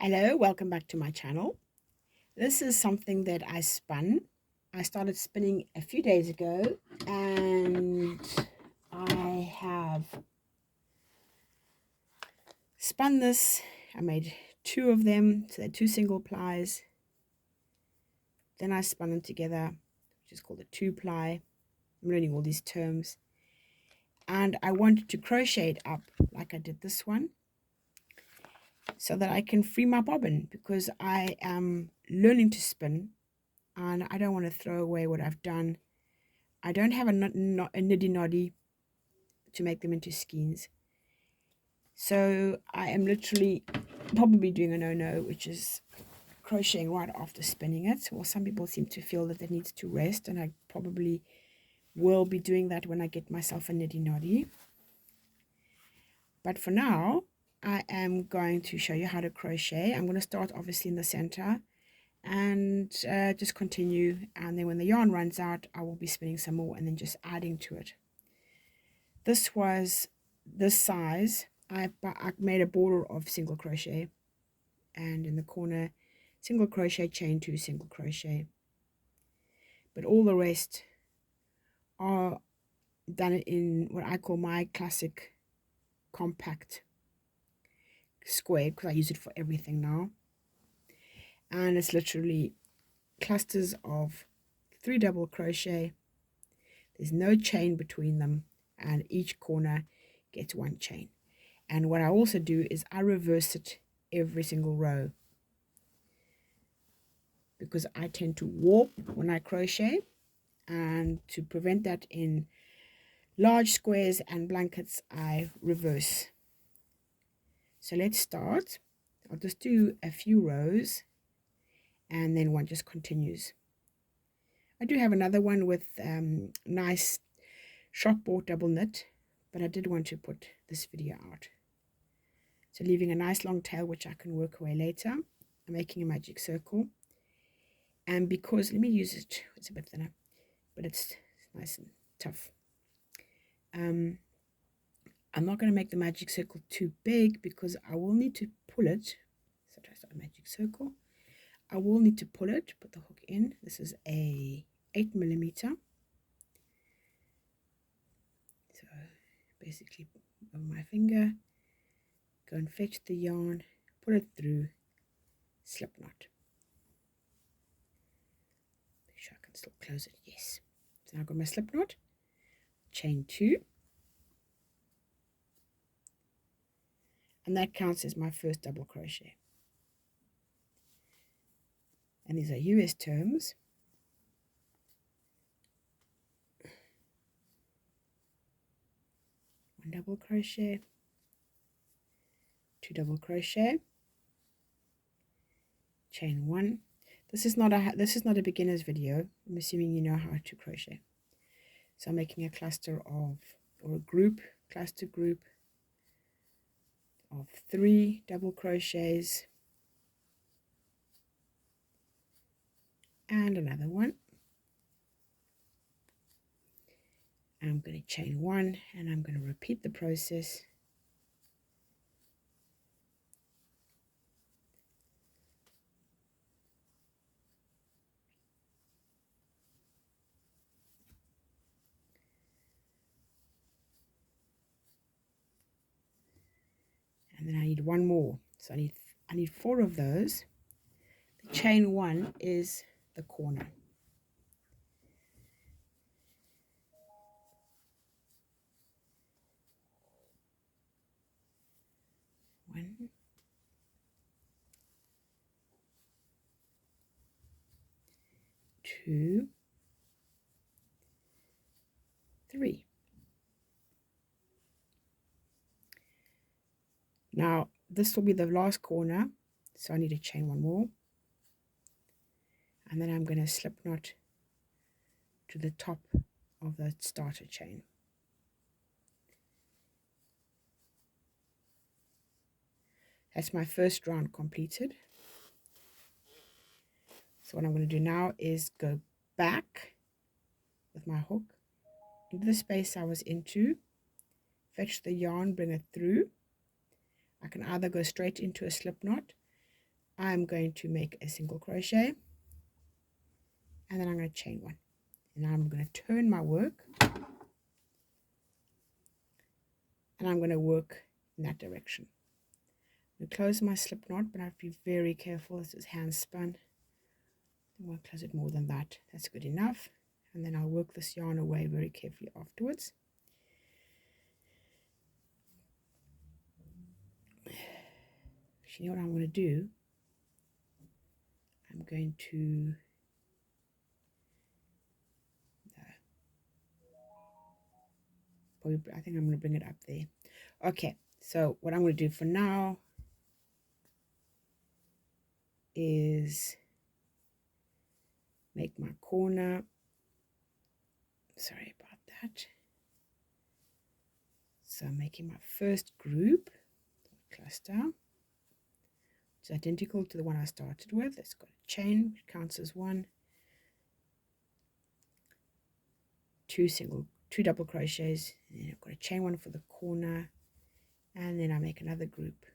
Hello, welcome back to my channel. This is something that I spun. I started spinning a few days ago and I have spun this. I made two of them, so they're two single plies. Then I spun them together, which is called a two ply. I'm learning all these terms. And I wanted to crochet it up like I did this one, so that I can free my bobbin, because I am learning to spin and I don't want to throw away what I've done. I don't have a niddy noddy to make them into skeins, so I am literally probably doing a no-no, which is crocheting right after spinning it. Well, some people seem to feel that it needs to rest, and I probably will be doing that when I get myself a niddy noddy. But for now, I am going to show you how to crochet. I'm going to start obviously in the center and just continue, and then when the yarn runs out I will be spinning some more and then just adding to it. This was this size. I made a border of single crochet, and in the corner single crochet, chain 2, single crochet, but all the rest are done in what I call my classic compact square, because I use it for everything now. And it's literally clusters of 3 double crochet. There's no chain between them, and each corner gets 1 chain. And what I also do is I reverse it every single row, because I tend to warp when I crochet, and to prevent that in large squares and blankets I reverse. So let's start. I'll just do a few rows and then one just continues. I do have another one with nice shop bought double knit, but I did want to put this video out. So leaving a nice long tail which I can work away later. I'm making a magic circle, and because, let me use it, it's a bit thinner but it's nice and tough. I'm not going to make the magic circle too big, because I will need to pull it. So try to start a magic circle. I will need to pull it, put the hook in. This is a 8mm. So basically over my finger, go and fetch the yarn, put it through, slip knot. Make sure I can still close it. Yes. So now I've got my slip knot, chain 2, and that counts as my first double crochet. And these are US terms. One double crochet, 2 double crochet, chain 1. This is not a beginner's video. I'm assuming you know how to crochet. So I'm making a cluster of, or a group, cluster group of 3 double crochets and another one. I'm going to chain 1 and I'm going to repeat the process. And then I need one more. So I need 4 of those. The chain 1 is the corner. 1, 2, 3. Now this will be the last corner, so I need to chain 1 more, and then I'm going to slip knot to the top of the starter chain. That's my first round completed. So what I'm going to do now is go back with my hook into the space I was into, fetch the yarn, bring it through. I can either go straight into a slip knot, I'm going to make a single crochet, and then I'm going to chain one, and I'm going to turn my work, and I'm going to work in that direction. I'm going to close my slip knot, but I have to be very careful. This is hand spun. I won't close it more than that. That's good enough. And then I'll work this yarn away very carefully afterwards. You know what I'm going to do? I'm going to probably, I think I'm going to bring it up there. Okay, so what I'm going to do for now is make my corner. Sorry about that. So I'm making my first group, cluster, which is identical to the one I started with. It's got a chain, which counts as one, two double crochets, and then I've got a chain one for the corner, and then I make another group.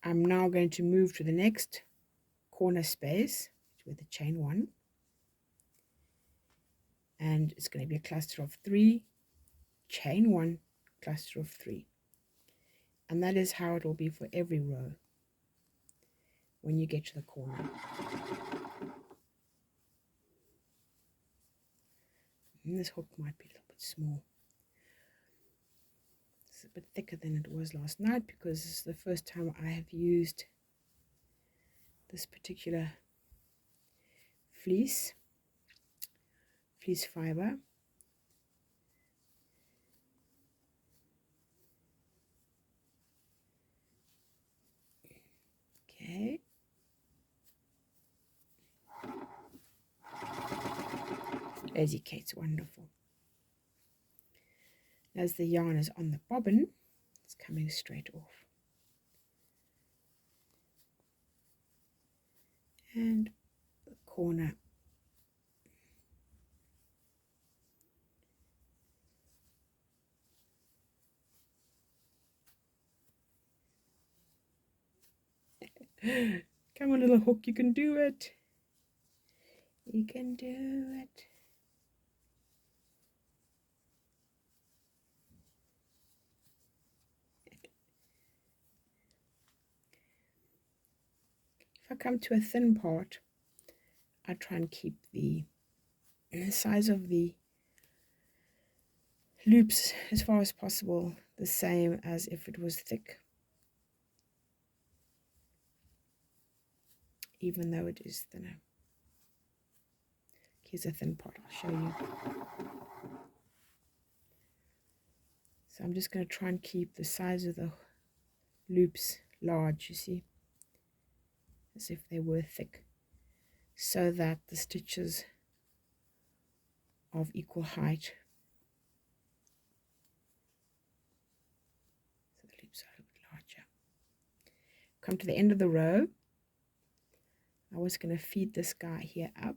I'm now going to move to the next corner space with the chain one, and it's going to be a cluster of 3, chain one, cluster of 3, and that is how it will be for every row when you get to the corner. And this hook might be a little bit small. It's a bit thicker than it was last night because this is the first time I have used this particular fleece fiber. Okay. Daisy Kate's wonderful. As the yarn is on the bobbin, it's coming straight off. And the corner. Come on, little hook, you can do it. You can do it. If I come to a thin part, I try and keep the size of the loops as far as possible the same as if it was thick, even though it is thinner. Here's a thin part, I'll show you. So I'm just going to try and keep the size of the loops large, you see, as if they were thick, so that the stitches are of equal height. So the loops are a little bit larger. Come to the end of the row. I was going to feed this guy here up.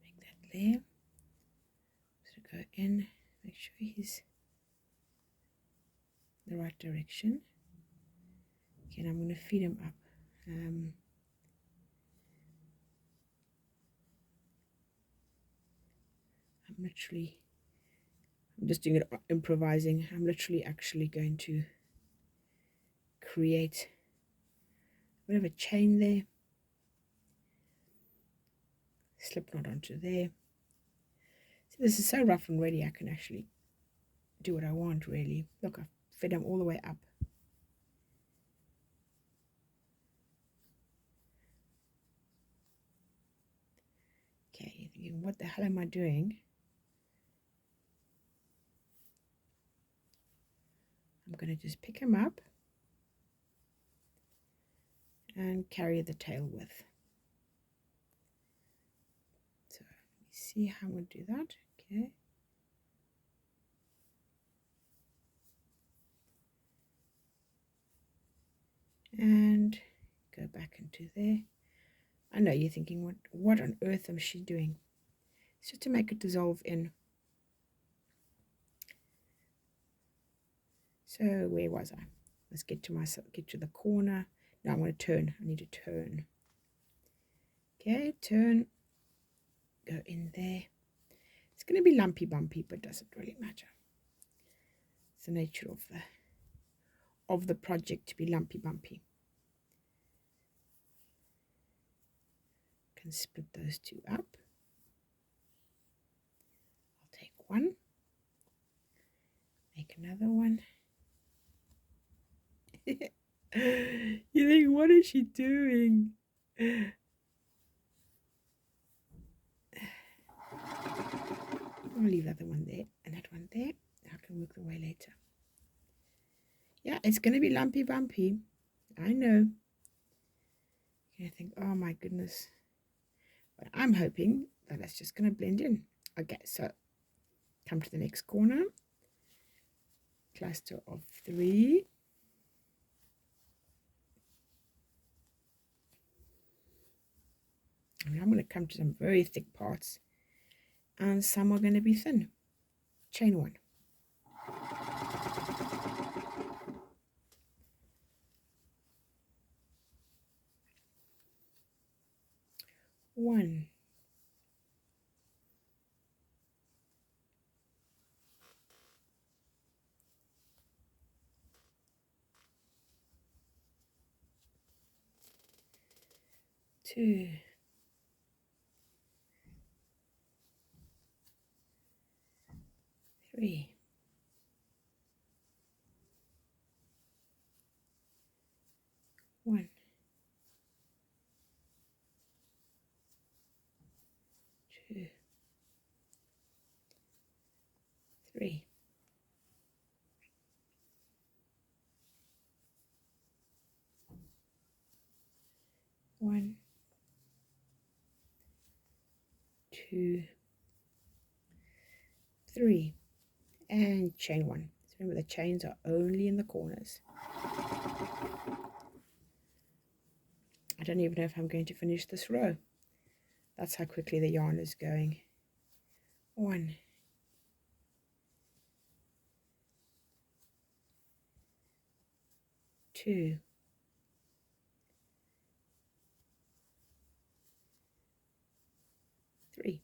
Make that there. So go in, make sure he's the right direction. Okay, and I'm going to feed him up. I'm just doing it improvising. I'm literally actually going to create a bit of a chain there. Slip knot onto there. See, this is so rough and ready, I can actually do what I want, really. Look, I've fed him all the way up. Okay, you're thinking, what the hell am I doing? I'm going to just pick him up and carry the tail with. So let me see how I'm going to do that. Okay. And go back into there. I know you're thinking, what on earth is she doing? It's just to make it dissolve in. So where was I? Let's get to the corner. Now I'm going to turn. I need to turn. Okay, turn. Go in there. It's going to be lumpy bumpy, but doesn't really matter. It's the nature of the project to be lumpy bumpy. Can split those two up. I'll take one. Make another one. You think, what is she doing? I'm going to leave that one there and that one there. I can work the way later. Yeah, it's going to be lumpy bumpy. I know. You're going to think, oh my goodness. But I'm hoping that it's just going to blend in. Okay, so come to the next corner. Cluster of 3. And I'm going to come to some very thick parts. And some are going to be thin. Chain 1. 1. 2. 3. 1. 2. 3. 1. 2. 3. And chain 1. So remember, the chains are only in the corners. I don't even know if I'm going to finish this row. That's how quickly the yarn is going. 1. 2. 3.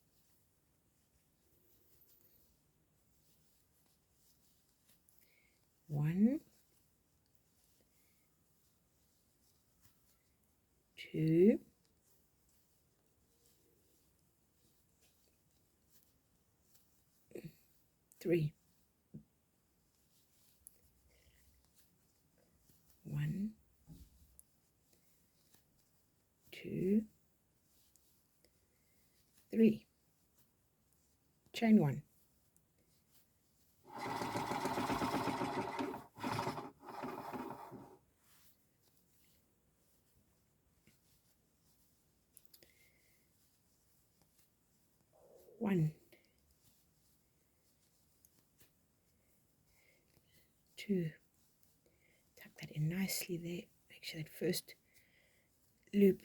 1. 2. 3. 1. 2. 3. Chain 1. 1. 2. Tuck that in nicely there. Make sure that first loop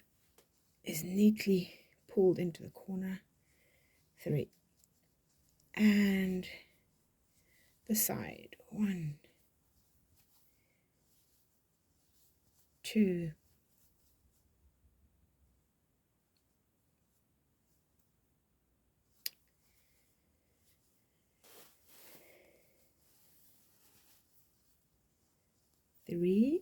is neatly pulled into the corner. 3. And the side. 1. 2. 3.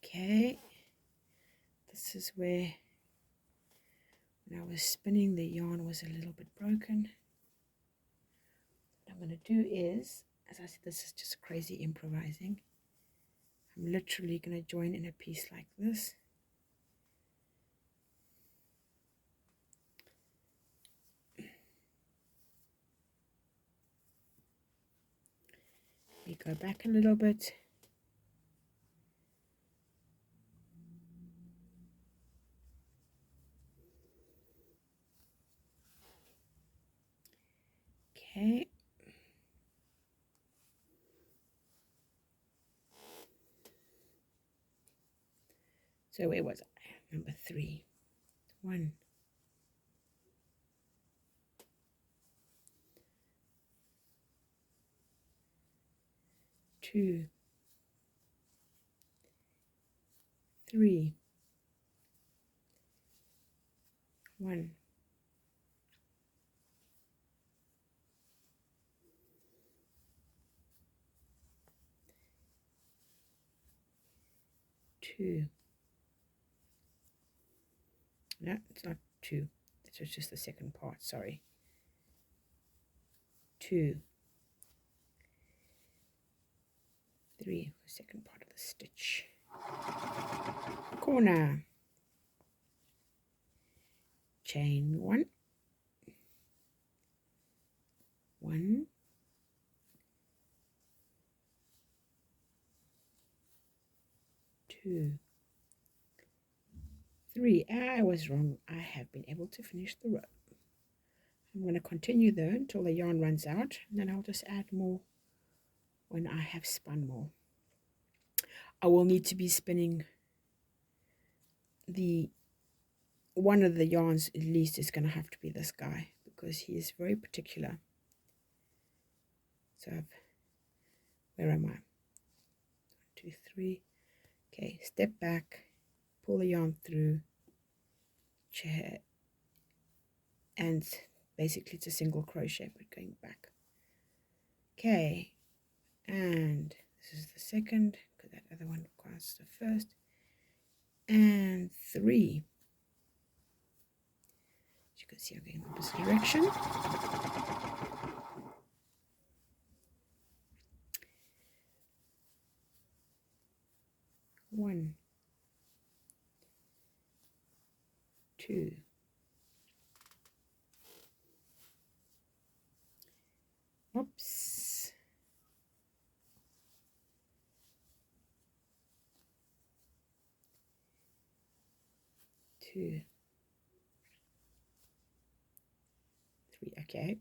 Okay, this is where when I was spinning the yarn was a little bit broken. What I'm going to do is, as I said, this is just crazy improvising. I'm literally going to join in a piece like this. We go back a little bit. Okay. So where was I? Number 3. 1, 2, 3, 1, 2. No, it's not 2. This was just the second part, sorry. 2, 3, the second part of the stitch. Corner. Chain 1, 1, 2, 3. I was wrong. I have been able to finish the row. I'm going to continue though until the yarn runs out, and then I'll just add more when I have spun more. I will need to be spinning one of the yarns at least is going to have to be this guy, because he is very particular. So where am I? 1, 2, 3. Okay, step back, pull the yarn through, chair, and basically it's a single crochet but going back. Okay, and this is the second, because that other one requires the first, and 3. As you can see, I'm going in the opposite direction. One, 2, 2, 3. Okay.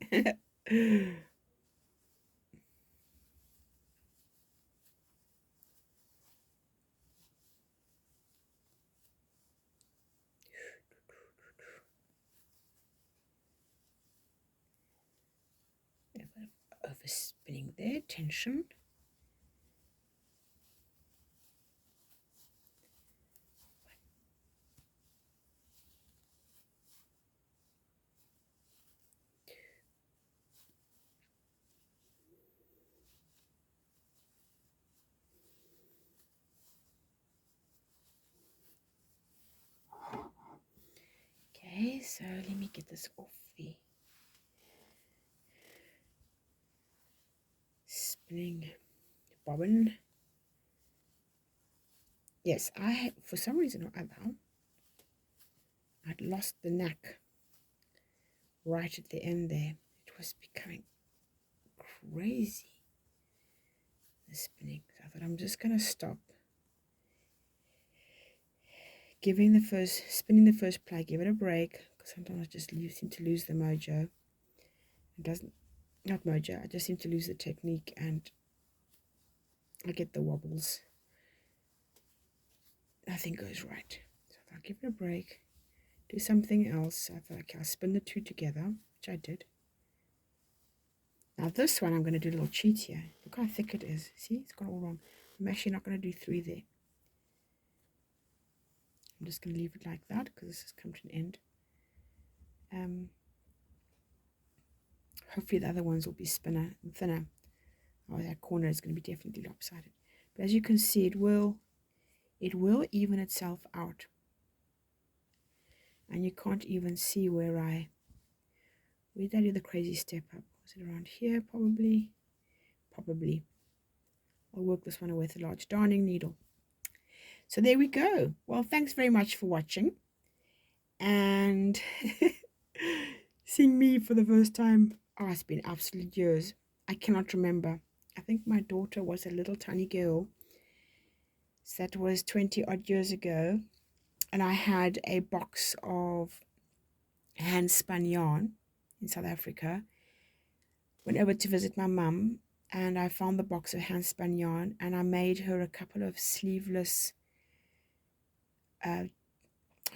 Overspinning there, tension. Okay, so let me get this off the spinning bobbin. Yes, for some reason or other, I'd lost the knack right at the end there. It was becoming crazy, the spinning. So I thought I'm just going to stop. Spinning the first ply, give it a break, because sometimes I just seem to lose the mojo. Not mojo, I just seem to lose the technique and I get the wobbles. Nothing goes right. So I thought I'll give it a break, do something else. I thought, okay, I'll spin the 2 together, which I did. Now this one, I'm going to do a little cheat here. Look how thick it is. See, it's got all wrong. I'm actually not going to do 3 there. I'm just going to leave it like that because this has come to an end. Hopefully the other ones will be thinner. Oh, that corner is going to be definitely lopsided. But as you can see, it will even itself out. And you can't even see where did I do the crazy step up? Was it around here? Probably. I'll work this one away with a large darning needle. So there we go. Well, thanks very much for watching. And seeing me for the first time. Oh, it's been absolute years. I cannot remember. I think my daughter was a little tiny girl. So that was 20 odd years ago. And I had a box of hand spun yarn in South Africa. Went over to visit my mum and I found the box of hand spun yarn and I made her a couple of sleeveless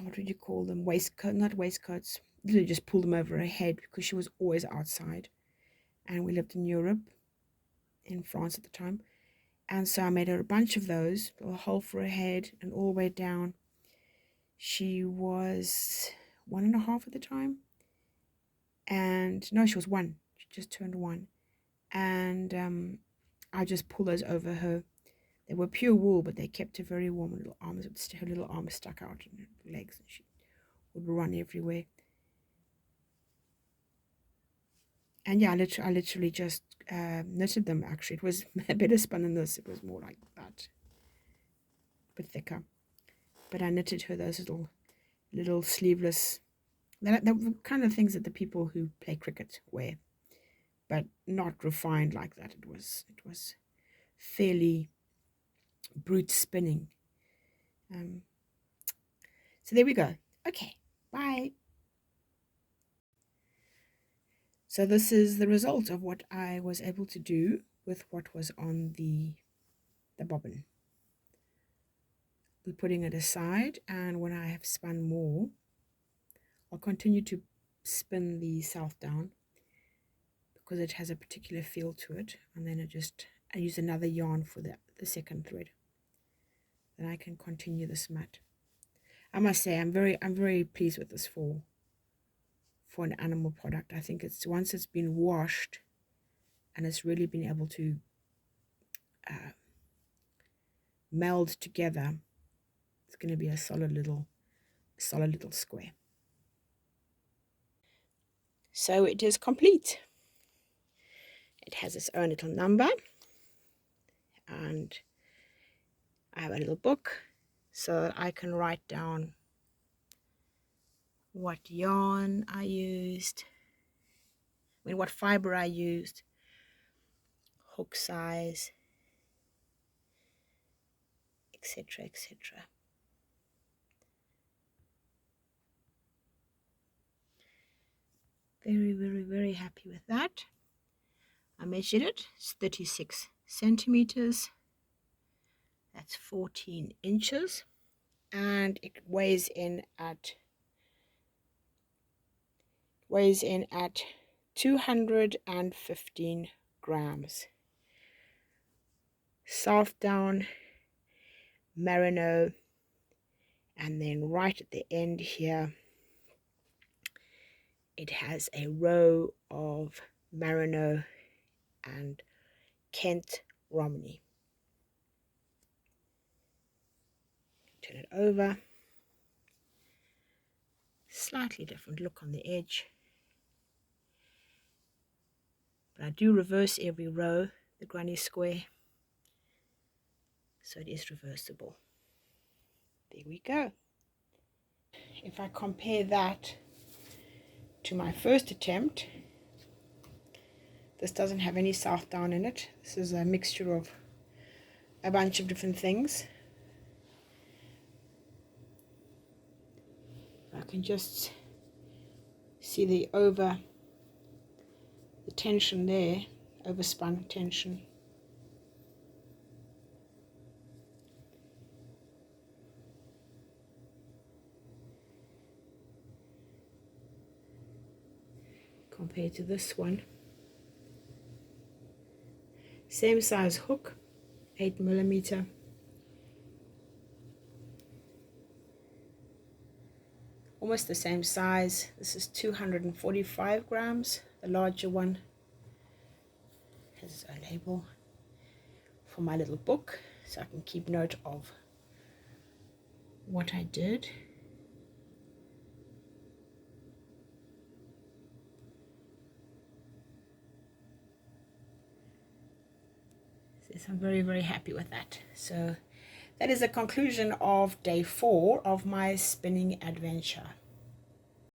what would you call them, waistcoat, not waistcoats, literally just pull them over her head because she was always outside, and we lived in Europe, in France at the time. And so I made her a bunch of those, a hole for her head and all the way down. She was 1.5 at the time, and no, she was 1. She just turned 1, and I just pulled those over her. They were pure wool, but they kept her very warm. Her little arms stuck out and her legs, and she would run everywhere. And yeah, I literally just knitted them. Actually, it was a better spun than this. It was more like that, a bit thicker. But I knitted her those little sleeveless. They're the kind of things that the people who play cricket wear, but not refined like that. It was fairly brute spinning. So there we go. Okay, bye. So this is the result of what I was able to do with what was on the bobbin. We're putting it aside, and when I have spun more, I'll continue to spin the south down because it has a particular feel to it, and then I use another yarn for the second thread. Then I can continue this mat. I must say I'm very pleased with this for an animal product. I think once it's been washed and it's really been able to meld together, it's going to be a solid little square. So it is complete. It has its own little number, and I have a little book so I can write down what yarn I used, what fiber I used, hook size, etc., etc. Very happy with that. I measured it. It's 36 centimeters. That's 14 inches, and it weighs in at 215 grams. Soft down, merino, and then right at the end here, it has a row of merino and Kent Romney. Turn it over. Slightly different look on the edge, but I do reverse every row, the granny square, so it is reversible. There we go. If I compare that to my first attempt, this doesn't have any south down in it. This is a mixture of a bunch of different things. I can just see the tension there, overspun tension. Compared to this one. Same size hook, 8mm. Almost the same size. This is 245 grams. The larger one has its own label for my little book, so I can keep note of what I did. So I'm very happy with that. So that is the conclusion of day 4 of my spinning adventure.